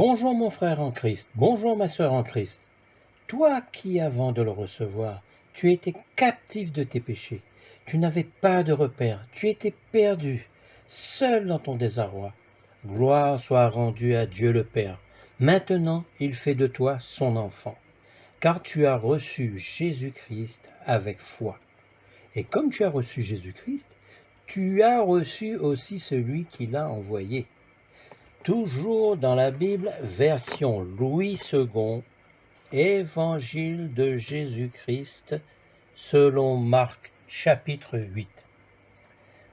Bonjour mon frère en Christ, bonjour ma sœur en Christ. Toi qui, avant de le recevoir, tu étais captif de tes péchés, tu n'avais pas de repère, tu étais perdu, seul dans ton désarroi. Gloire soit rendue à Dieu le Père. Maintenant, il fait de toi son enfant, car tu as reçu Jésus-Christ avec foi. Et comme tu as reçu Jésus-Christ, tu as reçu aussi celui qui l'a envoyé. Toujours dans la Bible, version Louis II, Évangile de Jésus-Christ, selon Marc, chapitre 8.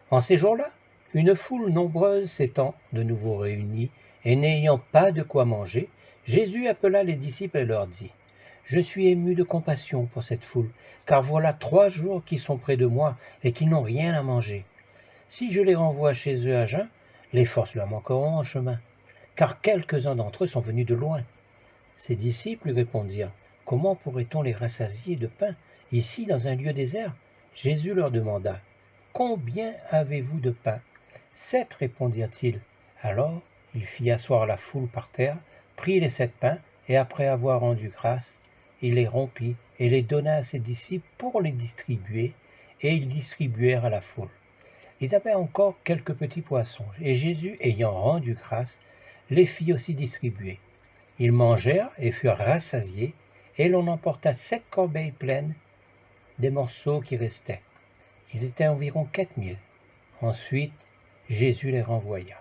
En ces jours-là, une foule nombreuse s'étant de nouveau réunie, et n'ayant pas de quoi manger, Jésus appela les disciples et leur dit : « Je suis ému de compassion pour cette foule, car voilà 3 jours qu'ils sont près de moi et qu'ils n'ont rien à manger. Si je les renvoie chez eux à jeun, les forces leur manqueront en chemin, car quelques-uns d'entre eux sont venus de loin. » Ses disciples lui répondirent : « Comment pourrait-on les rassasier de pain, ici dans un lieu désert ? » Jésus leur demanda : « Combien avez-vous de pain ? » 7, répondirent-ils. Alors il fit asseoir la foule par terre, prit les 7 pains, et après avoir rendu grâce, il les rompit et les donna à ses disciples pour les distribuer, et ils distribuèrent à la foule. Ils avaient encore quelques petits poissons, et Jésus, ayant rendu grâce, les fit aussi distribuer. Ils mangèrent et furent rassasiés, et l'on emporta 7 corbeilles pleines des morceaux qui restaient. Il était environ 4000. Ensuite, Jésus les renvoya.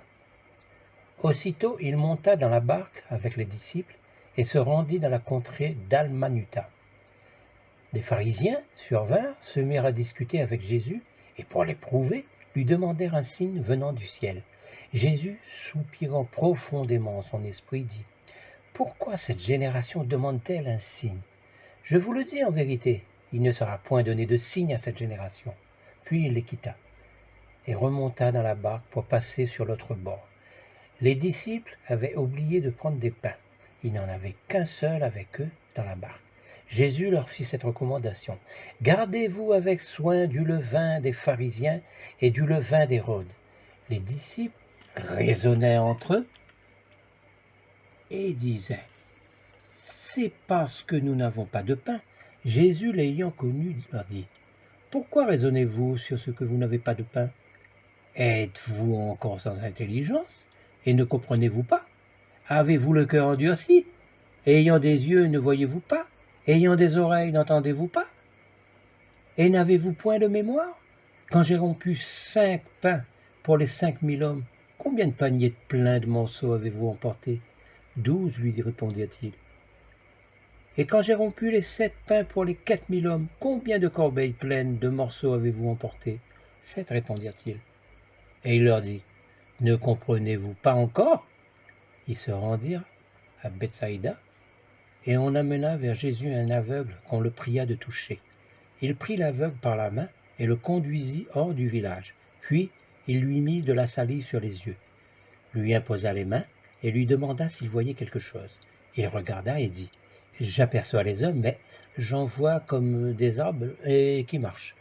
Aussitôt, il monta dans la barque avec les disciples et se rendit dans la contrée d'Almanuta. Des pharisiens survinrent, se mirent à discuter avec Jésus, et pour l'éprouver, lui demandèrent un signe venant du ciel. Jésus, soupirant profondément en son esprit, dit : « Pourquoi cette génération demande-t-elle un signe ? Je vous le dis en vérité, il ne sera point donné de signe à cette génération. » Puis il les quitta et remonta dans la barque pour passer sur l'autre bord. Les disciples avaient oublié de prendre des pains. Il n'y en avait qu'un seul avec eux dans la barque. Jésus leur fit cette recommandation : « Gardez-vous avec soin du levain des pharisiens et du levain d'Hérode. » Les disciples raisonnaient entre eux et disaient : « C'est parce que nous n'avons pas de pain. » Jésus, l'ayant connu, leur dit : « Pourquoi raisonnez-vous sur ce que vous n'avez pas de pain ? Êtes-vous encore sans intelligence et ne comprenez-vous pas ? Avez-vous le cœur endurci ? Ayant des yeux, ne voyez-vous pas ? Ayant des oreilles, n'entendez-vous pas ? Et n'avez-vous point de mémoire ? Quand j'ai rompu 5 pains pour les 5000 hommes, combien de paniers pleins de morceaux avez-vous emporté ? 12, lui répondirent-ils. Et quand j'ai rompu les 7 pains pour les 4000 hommes, combien de corbeilles pleines de morceaux avez-vous emporté ? 7, répondirent-ils. Et il leur dit : Ne comprenez-vous pas encore ? Ils se rendirent à Bethsaïda, et on amena vers Jésus un aveugle qu'on le pria de toucher. Il prit l'aveugle par la main et le conduisit hors du village. Puis il lui mit de la salive sur les yeux, lui imposa les mains et lui demanda s'il voyait quelque chose. Il regarda et dit : J'aperçois les hommes, mais j'en vois comme des arbres et qui marchent.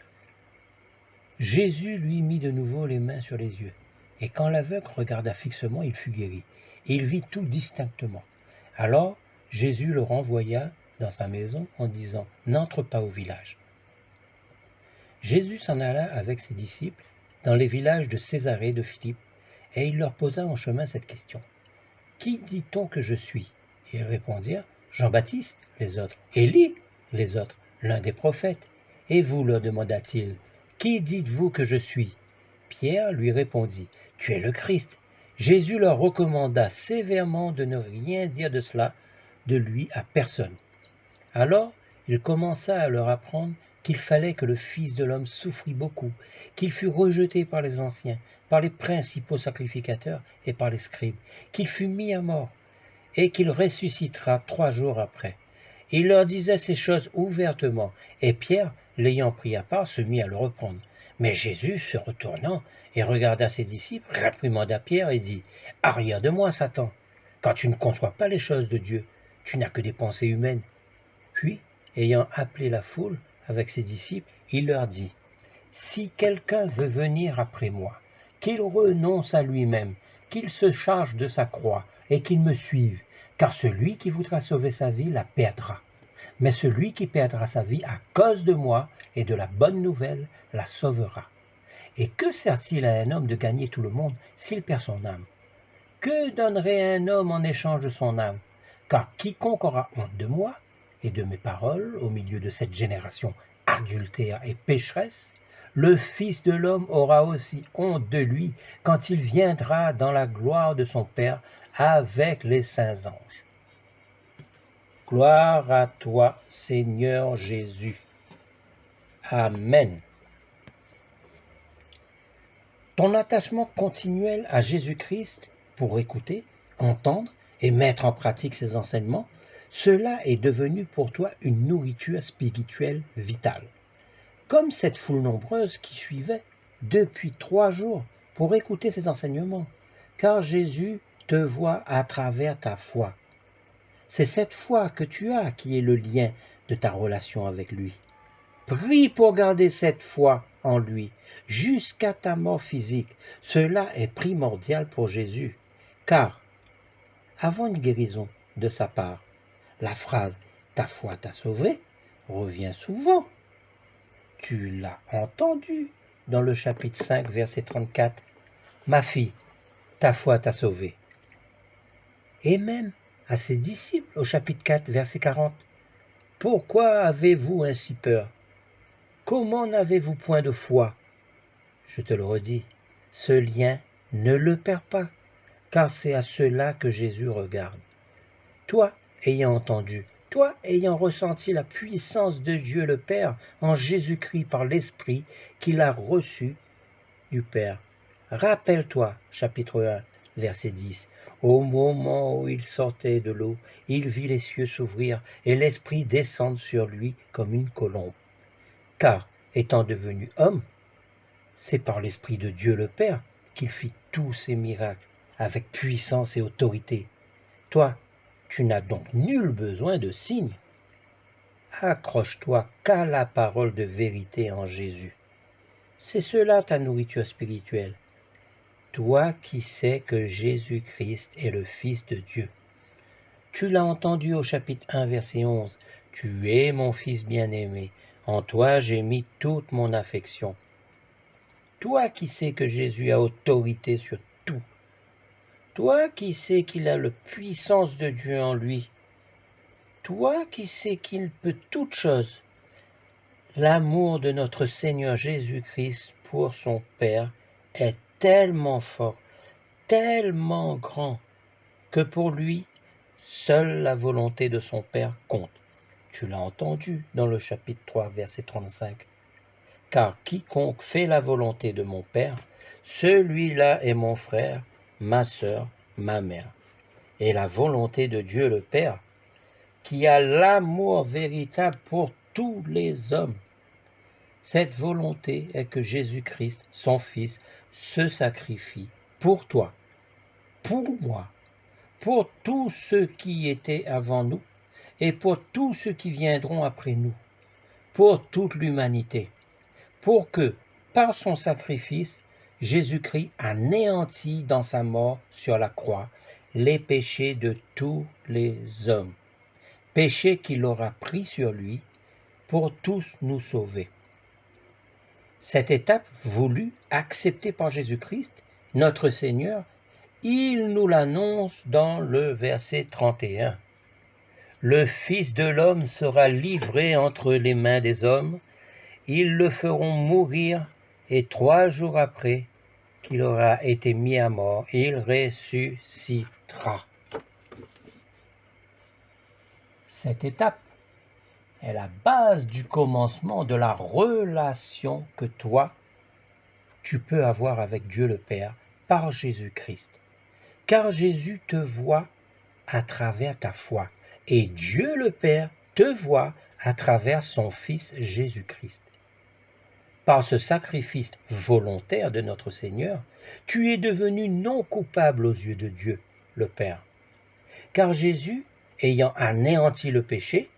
Jésus lui mit de nouveau les mains sur les yeux. Et quand l'aveugle regarda fixement, il fut guéri, et il vit tout distinctement. Alors Jésus le renvoya dans sa maison en disant : N'entre pas au village. Jésus s'en alla avec ses disciples dans les villages de Césarée de Philippe, et il leur posa en chemin cette question : Qui dit-on que je suis ? Ils répondirent : Jean-Baptiste, les autres ; Élie, les autres ; l'un des prophètes. Et vous, leur demanda-t-il, qui dites-vous que je suis ? Pierre lui répondit : Tu es le Christ. Jésus leur recommanda sévèrement de ne rien dire de cela de lui à personne. Alors il commença à leur apprendre qu'il fallait que le Fils de l'homme souffrit beaucoup, qu'il fût rejeté par les anciens, par les principaux sacrificateurs et par les scribes, qu'il fût mis à mort, et qu'il ressuscitera 3 jours après. Il leur disait ces choses ouvertement, et Pierre, l'ayant pris à part, se mit à le reprendre. Mais Jésus, se retournant et regarda ses disciples, réprimanda Pierre et dit : Arrière de moi, Satan, quand tu ne conçois pas les choses de Dieu, tu n'as que des pensées humaines. Puis, ayant appelé la foule avec ses disciples, il leur dit : Si quelqu'un veut venir après moi, qu'il renonce à lui-même, qu'il se charge de sa croix et qu'il me suive. Car celui qui voudra sauver sa vie la perdra. Mais celui qui perdra sa vie à cause de moi et de la bonne nouvelle la sauvera. Et que sert-il à un homme de gagner tout le monde s'il perd son âme? Que donnerait un homme en échange de son âme? Car quiconque aura honte de moi et de mes paroles au milieu de cette génération adultère et pécheresse, le Fils de l'homme aura aussi honte de lui quand il viendra dans la gloire de son Père avec les saints anges. Gloire à toi, Seigneur Jésus. Amen. Ton attachement continuel à Jésus-Christ pour écouter, entendre et mettre en pratique ses enseignements, cela est devenu pour toi une nourriture spirituelle vitale. Comme cette foule nombreuse qui suivait depuis 3 jours pour écouter ses enseignements, car Jésus te voit à travers ta foi. C'est cette foi que tu as qui est le lien de ta relation avec lui. Prie pour garder cette foi en lui jusqu'à ta mort physique. Cela est primordial pour Jésus, car avant une guérison de sa part, la phrase « ta foi t'a sauvé » revient souvent. Tu l'as entendu dans le chapitre 5, verset 34. « Ma fille, ta foi t'a sauvé » Et même à ses disciples au chapitre 4, verset 40. « Pourquoi avez-vous ainsi peur? Comment n'avez-vous point de foi ?» Je te le redis, ce lien, ne le perds pas, car c'est à cela que Jésus regarde. Toi, ayant entendu, toi, ayant ressenti la puissance de Dieu le Père en Jésus-Christ par l'Esprit qu'il a reçu du Père. Rappelle-toi, chapitre 1, verset 10. Au moment où il sortait de l'eau, il vit les cieux s'ouvrir et l'Esprit descendre sur lui comme une colombe. Car, étant devenu homme, c'est par l'Esprit de Dieu le Père qu'il fit tous ces miracles avec puissance et autorité. Toi, tu n'as donc nul besoin de signes. Accroche-toi qu'à la parole de vérité en Jésus. C'est cela ta nourriture spirituelle. Toi qui sais que Jésus-Christ est le Fils de Dieu. Tu l'as entendu au chapitre 1, verset 11. Tu es mon Fils bien-aimé. En toi j'ai mis toute mon affection. Toi qui sais que Jésus a autorité sur tout. Toi qui sais qu'il a la puissance de Dieu en lui. Toi qui sais qu'il peut toutes choses. L'amour de notre Seigneur Jésus-Christ pour son Père est tellement fort, tellement grand, que pour lui, seule la volonté de son Père compte. Tu l'as entendu dans le chapitre 3, verset 35. Car quiconque fait la volonté de mon Père, celui-là est mon frère, ma sœur, ma mère. Et la volonté de Dieu le Père, qui a l'amour véritable pour tous les hommes. Cette volonté est que Jésus-Christ, son Fils, se sacrifie pour toi, pour moi, pour tous ceux qui étaient avant nous et pour tous ceux qui viendront après nous, pour toute l'humanité, pour que, par son sacrifice, Jésus-Christ anéantit dans sa mort sur la croix les péchés de tous les hommes, péchés qu'il aura pris sur lui pour tous nous sauver. Cette étape voulue, acceptée par Jésus-Christ, notre Seigneur, il nous l'annonce dans le verset 31. Le Fils de l'homme sera livré entre les mains des hommes, ils le feront mourir, et 3 jours après qu'il aura été mis à mort, il ressuscitera. Cette étape est la base du commencement de la relation que toi, tu peux avoir avec Dieu le Père par Jésus-Christ. Car Jésus te voit à travers ta foi et Dieu le Père te voit à travers son Fils Jésus-Christ. Par ce sacrifice volontaire de notre Seigneur, tu es devenu non coupable aux yeux de Dieu le Père. Car Jésus, ayant anéanti le péché,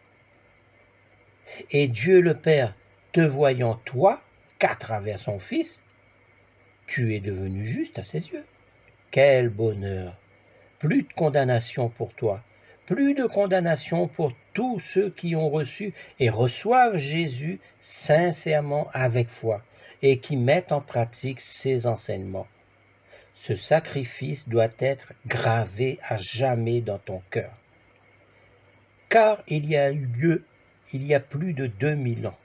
et Dieu le Père te voyant toi qu'à travers son Fils, tu es devenu juste à ses yeux. Quel bonheur! Plus de condamnation pour toi, plus de condamnation pour tous ceux qui ont reçu et reçoivent Jésus sincèrement avec foi et qui mettent en pratique ses enseignements. Ce sacrifice doit être gravé à jamais dans ton cœur. Car il y a eu lieu il y a plus de 2000 ans.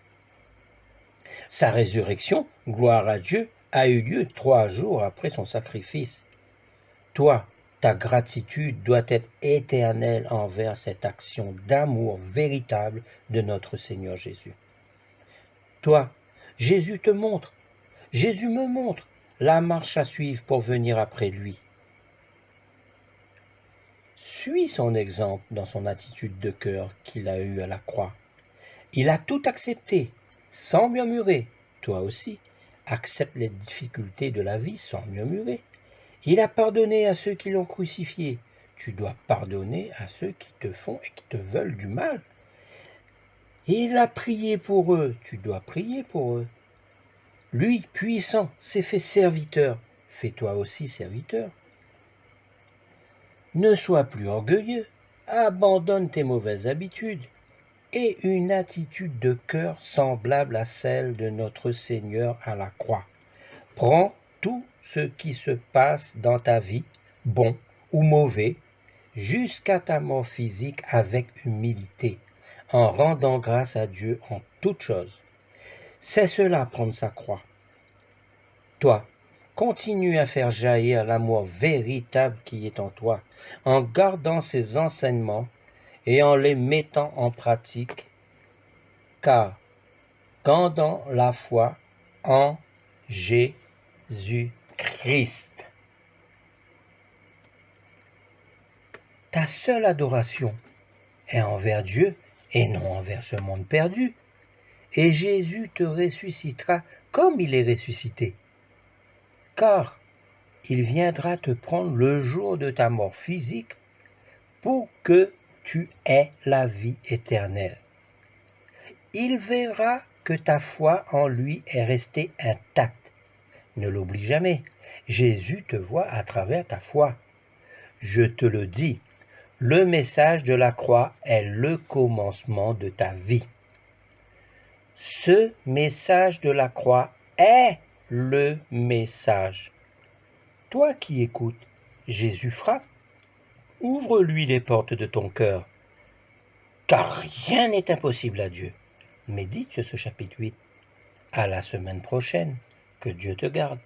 Sa résurrection, gloire à Dieu, a eu lieu 3 jours après son sacrifice. Toi, ta gratitude doit être éternelle envers cette action d'amour véritable de notre Seigneur Jésus. Toi, Jésus te montre, Jésus me montre la marche à suivre pour venir après lui. Suis son exemple dans son attitude de cœur qu'il a eue à la croix. Il a tout accepté, sans murmurer. Toi aussi, accepte les difficultés de la vie sans murmurer. Il a pardonné à ceux qui l'ont crucifié. Tu dois pardonner à ceux qui te font et qui te veulent du mal. Il a prié pour eux. Tu dois prier pour eux. Lui, puissant, s'est fait serviteur. Fais-toi aussi serviteur. Ne sois plus orgueilleux. Abandonne tes mauvaises habitudes. Et une attitude de cœur semblable à celle de notre Seigneur à la croix. Prends tout ce qui se passe dans ta vie, bon ou mauvais, jusqu'à ta mort physique avec humilité, en rendant grâce à Dieu en toutes choses. C'est cela prendre sa croix. Toi, continue à faire jaillir l'amour véritable qui est en toi, en gardant ses enseignements et en les mettant en pratique, car gardant la foi en Jésus-Christ. Ta seule adoration est envers Dieu et non envers ce monde perdu. Et Jésus te ressuscitera comme il est ressuscité. Car il viendra te prendre le jour de ta mort physique pour que tu aies la vie éternelle. Il verra que ta foi en lui est restée intacte. Ne l'oublie jamais, Jésus te voit à travers ta foi. Je te le dis, le message de la croix est le commencement de ta vie. Ce message de la croix est le message. Toi qui écoutes, Jésus frappe. Ouvre-lui les portes de ton cœur, car rien n'est impossible à Dieu. Médite sur ce chapitre 8. À la semaine prochaine. Que Dieu te garde.